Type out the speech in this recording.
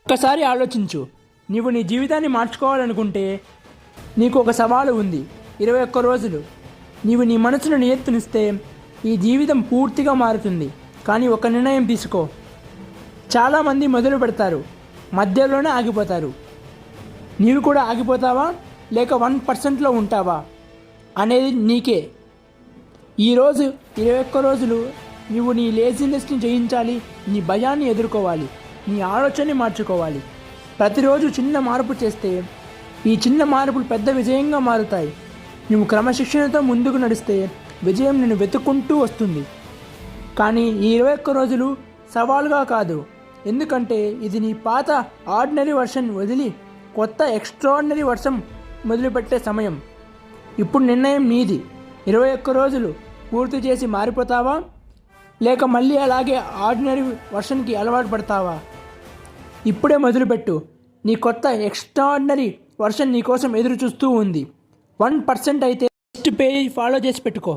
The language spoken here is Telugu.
ఒక్కసారి ఆలోచించు. నీవు నీ జీవితాన్ని మార్చుకోవాలనుకుంటే నీకు ఒక సవాలు ఉంది. 21 రోజులు. నీవు నీ మనసును నియంత్రిస్తే ఈ జీవితం పూర్తిగా మారుతుంది. కానీ ఒక నిర్ణయం తీసుకో. చాలామంది మొదలు పెడతారు, మధ్యలోనే ఆగిపోతారు. నీవు కూడా ఆగిపోతావా లేక 1%లో ఉంటావా అనేది నీకే. ఈరోజు 21 రోజులు నీవు నీ లేజినెస్ని జయించాలి, నీ భయాన్ని ఎదుర్కోవాలి, నీ ఆలోచనని మార్చుకోవాలి. ప్రతిరోజు చిన్న మార్పు చేస్తే ఈ చిన్న మార్పులు పెద్ద విజయంగా మారుతాయి. నువ్వు క్రమశిక్షణతో ముందుకు నడిస్తే విజయం నిన్ను వెతుక్కుంటూ వస్తుంది. కానీ ఈ 21 రోజులు సవాలుగా కాదు, ఎందుకంటే ఇది నీ పాత ఆర్డినరీ వర్షన్ వదిలి కొత్త ఎక్స్ట్రాడినరీ వర్షన్ మొదలుపెట్టే సమయం. ఇప్పుడు నిర్ణయం నీది. 21 రోజులు పూర్తి చేసి మారిపోతావా లేక మళ్ళీ అలాగే ఆర్డినరీ వర్షన్కి అలవాటు పడతావా? ఇప్పుడే మొదలుపెట్టు. నీ కొత్త ఎక్స్ట్రాడినరీ వర్షన్ నీ కోసం ఎదురు చూస్తూ ఉంది. 1% అయితే నెక్స్ట్ పేజ్ ఫాలో చేసి పెట్టుకో.